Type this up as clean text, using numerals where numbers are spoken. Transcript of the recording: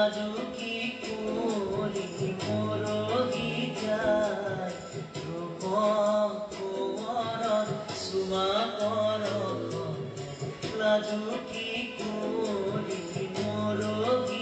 লাজুকি কৰি মৰহি যায় ৰূপক কোঁৱৰত চুমা পৰশে লাজুকি কৰি মৰহি